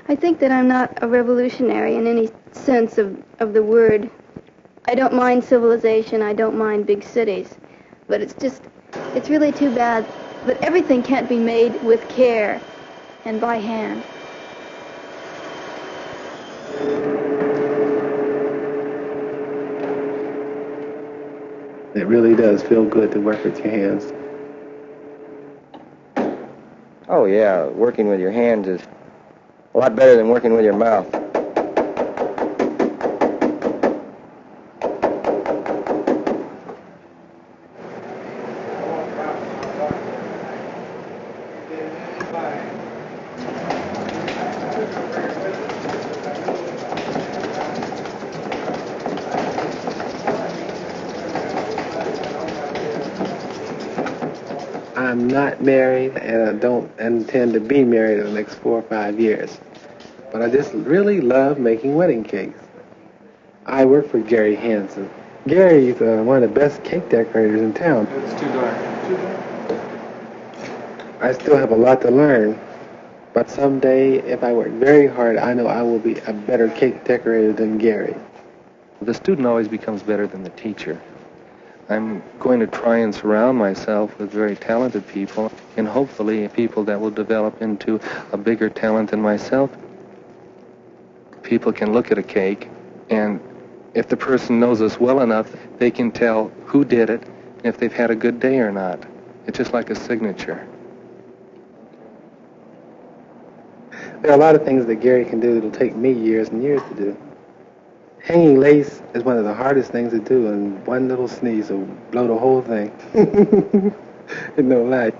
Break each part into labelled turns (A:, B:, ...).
A: I think that I'm not a revolutionary in any sense of the word. I don't mind civilization, I don't mind big cities, but it's really too bad that everything can't be made with care and by hand.
B: It really does feel good to work with your hands.
C: Oh yeah, working with your hands is a lot better than working with your mouth.
B: I'm not married, and I don't intend to be married in the next 4 or 5 years. But I just really love making wedding cakes. I work for Gary Hansen. Gary's one of the best cake decorators in town.
D: It's too dark.
B: I still have a lot to learn, but someday, if I work very hard, I know I will be a better cake decorator than Gary.
E: The student always becomes better than the teacher. I'm going to try and surround myself with very talented people, and hopefully people that will develop into a bigger talent than myself. People can look at a cake, and if the person knows us well enough, they can tell who did it, and if they've had a good day or not. It's just like a signature.
B: There are a lot of things that Gary can do that'll take me years and years to do. Hanging lace is one of the hardest things to do, and one little sneeze will blow the whole thing. No lie.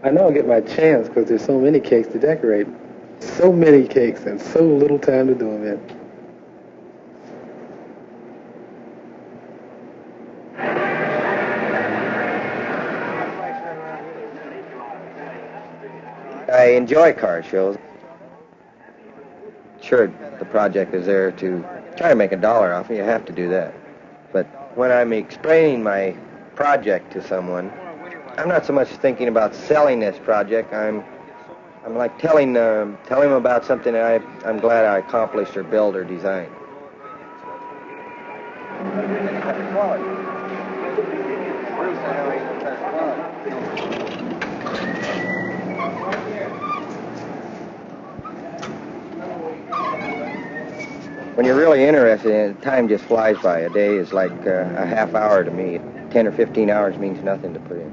B: I know I'll get my chance because there's so many cakes to decorate. So many cakes and so little time to do them in.
C: I enjoy car shows. Sure, the project is there to try to make $1 off it. You have to do that. But when I'm explaining my project to someone, I'm not so much thinking about selling this project. I'm like telling him about something that I'm glad I accomplished or built or designed. When you're really interested in it, time just flies by. A day is like a half hour to me. 10 or 15 hours means nothing to put in.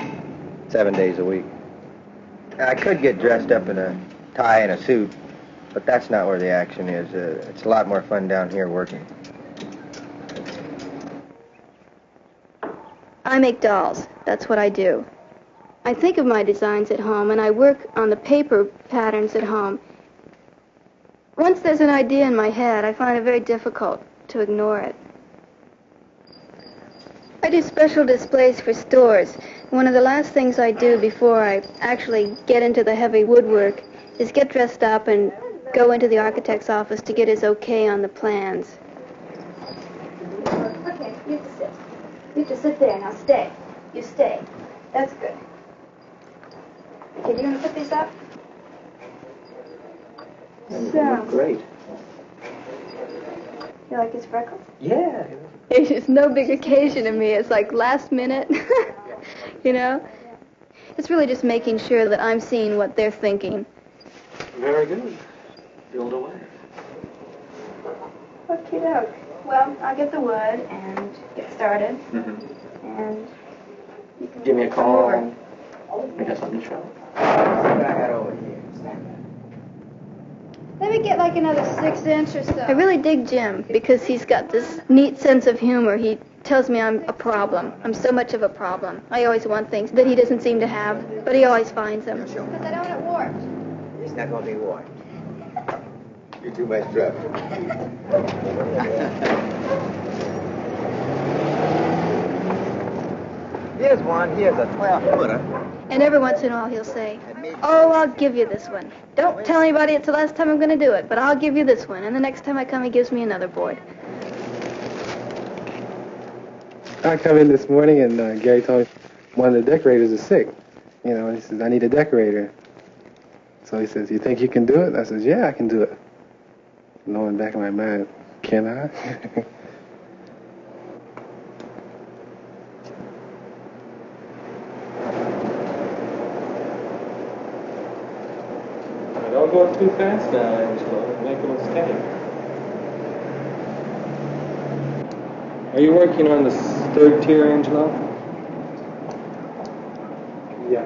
C: 7 days a week. I could get dressed up in a tie and a suit, but that's not where the action is. It's a lot more fun down here working.
A: I make dolls. That's what I do. I think of my designs at home, and I work on the paper patterns at home. Once there's an idea in my head, I find it very difficult to ignore it. I do special displays for stores. One of the last things I do before I actually get into the heavy woodwork is get dressed up and go into the architect's office to get his okay on the plans. Okay, you have to sit. You have to sit there. Now stay. You stay. That's good. Okay, you going to put these up? So,
D: Great.
A: you like his freckles?
D: Yeah.
A: It's no big occasion to me. It's like last minute, you know? It's really just making sure that I'm seeing what they're thinking.
D: Very good. Build away.
A: Okie doke. Well, I'll get the wood and get started.
D: Mm-hmm.
A: And you can
D: Give me a
A: come
D: call.
A: over.
D: I guess I'm in trouble.
A: Let me get like another 6 inch or so. I really dig Jim because he's got this neat sense of humor. He tells me I'm a problem. I'm so much of a problem. I always want things that he doesn't seem to have, but he always finds them. Because I don't want it warped.
C: It's not going to be warped.
F: You're too much trouble.
C: want? Here's a 12-footer.
A: And every once in a while he'll say, oh, I'll give you this one. Don't tell anybody it's the last time I'm going to do it, but I'll give you this one. And the next time I come, he gives me another board.
B: I come in this morning and Gary told me one of the decorators is sick. You know, and he says, I need a decorator. So he says, you think you can do it? I says, yeah, I can do it. Knowing back in my mind, can I?
E: Don't go too fast now, Angelo. Make a mistake. Are you working on the third tier, Angelo?
B: Yeah.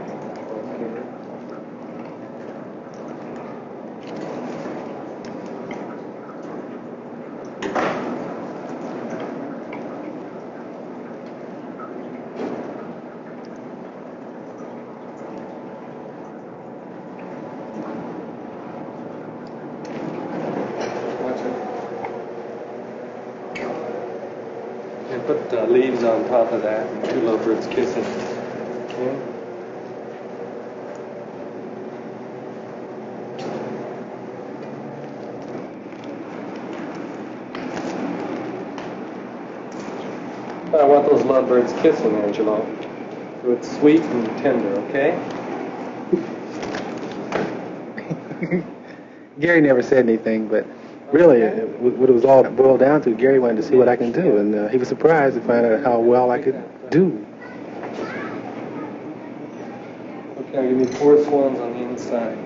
E: And put leaves on top of that and two lovebirds kissing. Okay? I want those lovebirds kissing, Angelo. So it's sweet and tender, okay?
B: Gary never said anything, but really, what it was all boiled down to, Gary wanted to see what I can do, and he was surprised to find out how well I could do.
E: Okay, I'll give you 4 swans on the inside.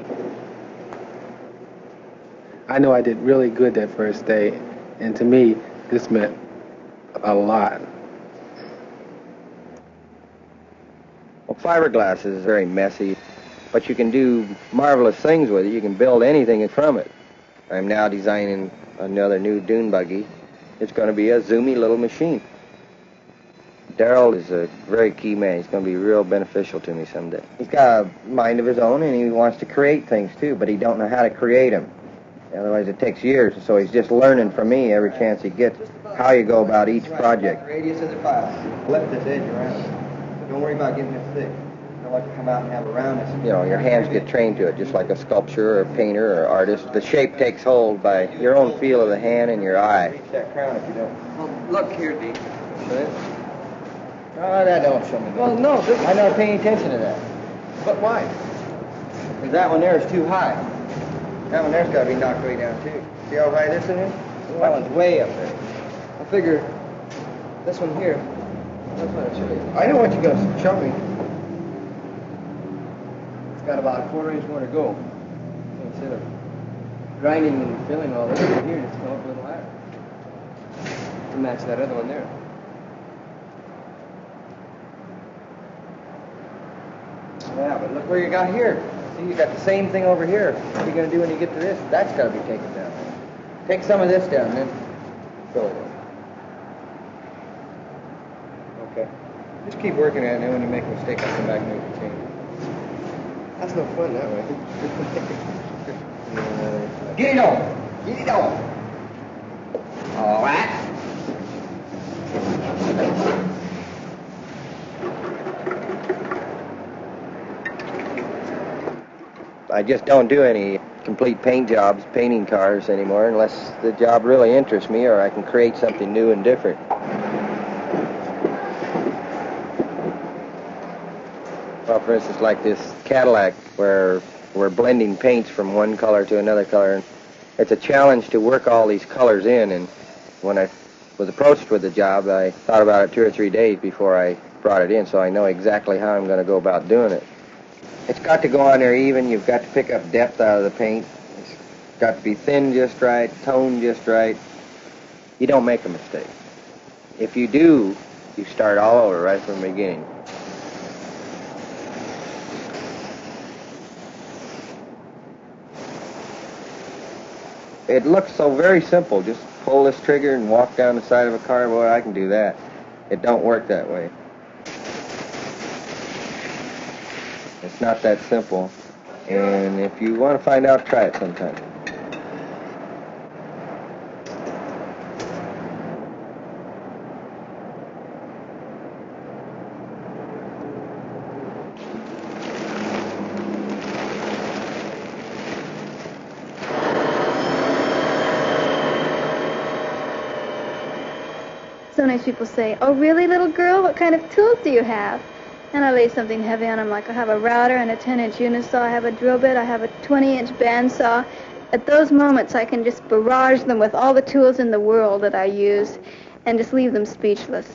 B: I know I did really good that first day, and to me, this meant a lot.
C: Well, fiberglass is very messy, but you can do marvelous things with it. You can build anything from it. I'm now designing another new dune buggy. It's going to be a zoomy little machine. Darrell is a very key man. He's going to be real beneficial to me someday. He's got a mind of his own, and he wants to create things too, but he don't know how to create them. Otherwise, it takes years, so he's just learning from me every chance he gets how you go about each project.
G: Radius of the file. Flip this edge around. Don't worry about getting it thick. I want to come out and have a roundness.
C: You know, your hands get trained to it, just like a sculptor or a painter or artist. The shape takes hold by your own feel of the hand and your eye.
G: Reach that crown if you don't.
C: Well, look here, Deke. Oh, that don't show me. Well, no, I'm not paying attention to that.
G: But why?
C: Because that one there is too high. That one there's got to be knocked way down, too. See how high this one is? That one's way up there.
G: I figure this one here. That's what I'll show you. I know what you're going to show me. It's got about a 1/4 inch more to go. So instead of grinding and filling all this in here, just come up a little higher to match that other one there.
C: Yeah, but look where you got here. See, you got the same thing over here. What are you going to do when you get to this? That's got to be taken down. Take some of this down, then fill it in. Okay. Just keep working at it, and then when you make a mistake, I'll come back and make a change.
G: That's no fun that way.
C: Get it on! Get it on! All right. I just don't do any complete paint jobs, painting cars anymore, unless the job really interests me or I can create something new and different. Well, for instance, like this Cadillac, where we're blending paints from one color to another color. It's a challenge to work all these colors in, and when I was approached with the job, I thought about it 2 or 3 days before I brought it in, so I know exactly how I'm going to go about doing it. It's got to go on there even. You've got to pick up depth out of the paint. It's got to be thin just right, toned just right. You don't make a mistake. If you do, you start all over right from the beginning. It looks so very simple. Just pull this trigger and walk down the side of a car. Boy, I can do that. It don't work that way. It's not that simple. And if you want to find out, try it sometime.
A: Sometimes people say, "Oh, really, little girl? What kind of tools do you have?" And I lay something heavy on them, like I have a router and a 10-inch unisaw, I have a drill bit, I have a 20-inch bandsaw. At those moments, I can just barrage them with all the tools in the world that I use and just leave them speechless.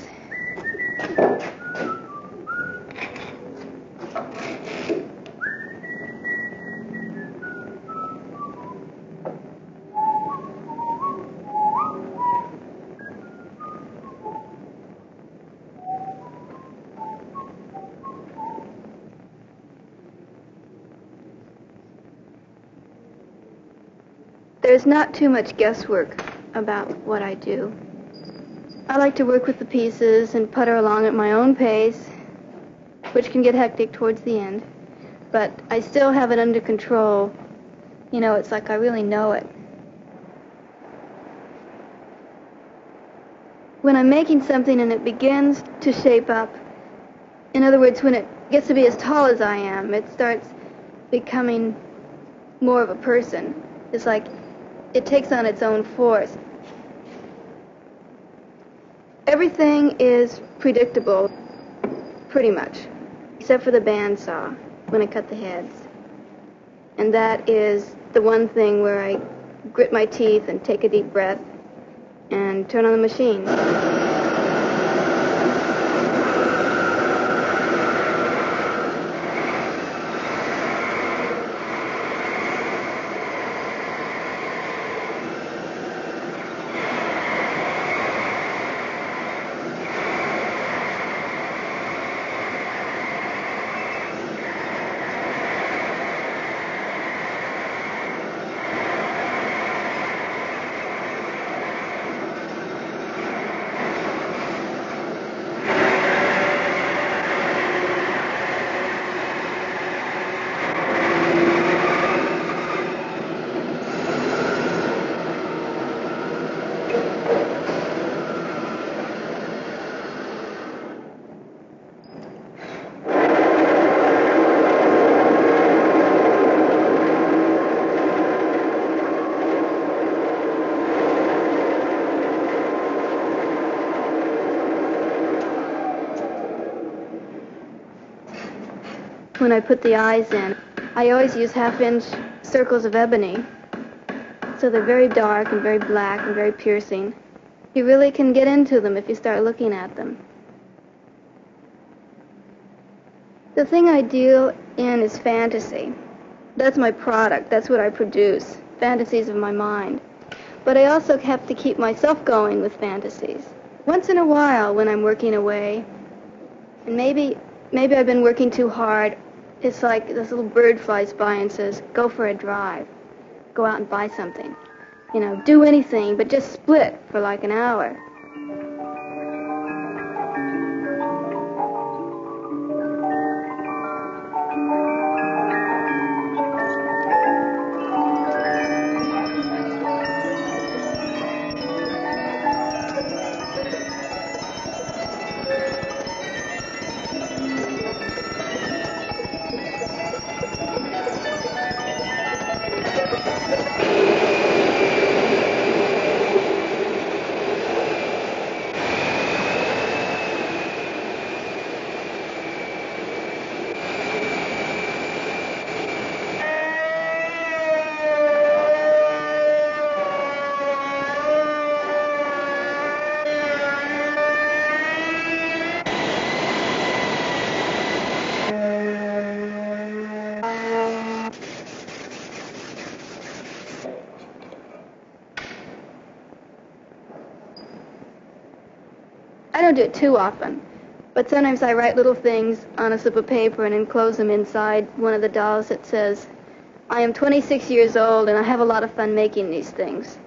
A: There's not too much guesswork about what I do. I like to work with the pieces and putter along at my own pace, which can get hectic towards the end, but I still have it under control. You know, it's like I really know it. When I'm making something and it begins to shape up, in other words, when it gets to be as tall as I am, it starts becoming more of a person. It's like it takes on its own force. Everything is predictable, pretty much, except for the bandsaw, when I cut the heads. And that is the one thing where I grit my teeth and take a deep breath and turn on the machine. When I put the eyes in, I always use half-inch circles of ebony. So they're very dark and very black and very piercing. You really can get into them if you start looking at them. The thing I deal in is fantasy. That's my product. That's what I produce. Fantasies of my mind. But I also have to keep myself going with fantasies. Once in a while, when I'm working away, and maybe I've been working too hard, it's like this little bird flies by and says, "Go for a drive. Go out and buy something. You know, do anything, but just split for like an hour." I don't do it too often, but sometimes I write little things on a slip of paper and enclose them inside one of the dolls that says, "I am 26 years old and I have a lot of fun making these things."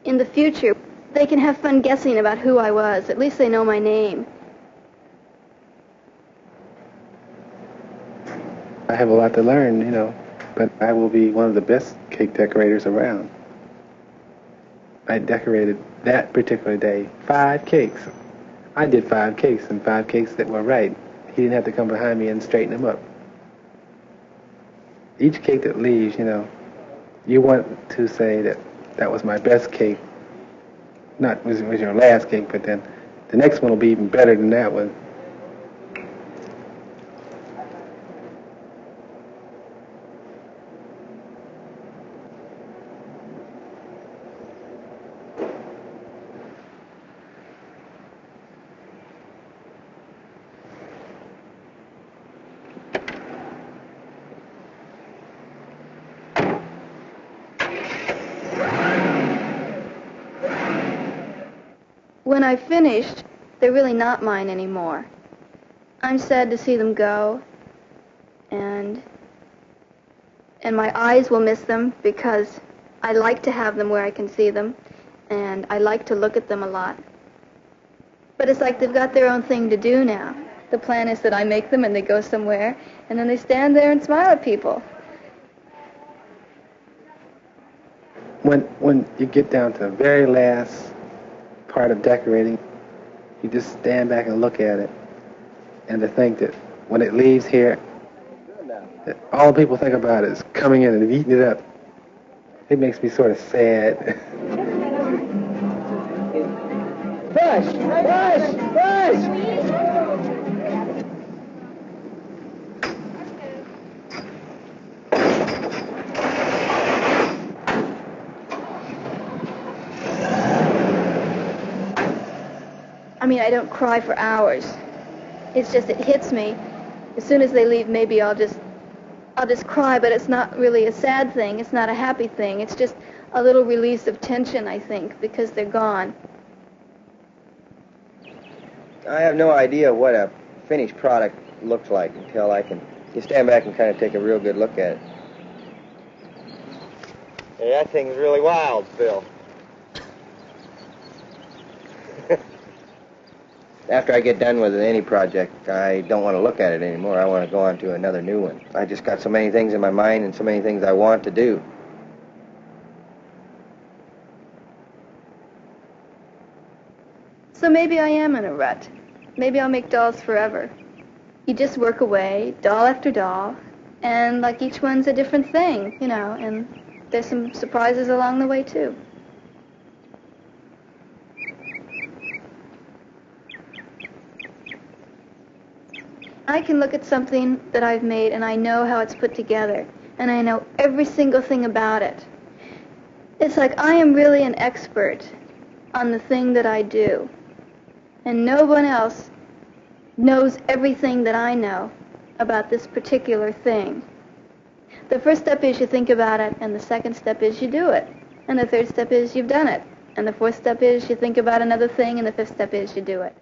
A: In the future, they can have fun guessing about who I was. At least they know my name.
B: I have a lot to learn, you know, but I will be one of the best cake decorators around. I decorated that particular day 5 cakes. I did 5 cakes, and 5 cakes that were right. He didn't have to come behind me and straighten them up. Each cake that leaves, you know, you want to say that that was my best cake. Not was your last cake, but then the next one will be even better than that one.
A: When I finished, they're really not mine anymore. I'm sad to see them go, and my eyes will miss them because I like to have them where I can see them, and I like to look at them a lot. But it's like they've got their own thing to do now. The plan is that I make them and they go somewhere, and then they stand there and smile at people.
B: When you get down to the very last part of decorating, you just stand back and look at it, and to think that when it leaves here, that all people think about is coming in and eating it up. It makes me sort of sad.
G: Push! Push! Push!
A: I mean, I don't cry for hours. It's just, it hits me. As soon as they leave, maybe I'll just cry, but it's not really a sad thing. It's not a happy thing. It's just a little release of tension, I think, because they're gone.
C: I have no idea what a finished product looks like until you stand back and kind of take a real good look at it. Hey, that thing's really wild, Phil. After I get done with any project, I don't want to look at it anymore. I want to go on to another new one. I just got so many things in my mind and so many things I want to do.
A: So maybe I am in a rut. Maybe I'll make dolls forever. You just work away, doll after doll, and like each one's a different thing, you know, and there's some surprises along the way too. I can look at something that I've made and I know how it's put together, and I know every single thing about it. It's like I am really an expert on the thing that I do, and no one else knows everything that I know about this particular thing. The first step is you think about it, and the second step is you do it, and the third step is you've done it, and the fourth step is you think about another thing, and the fifth step is you do it.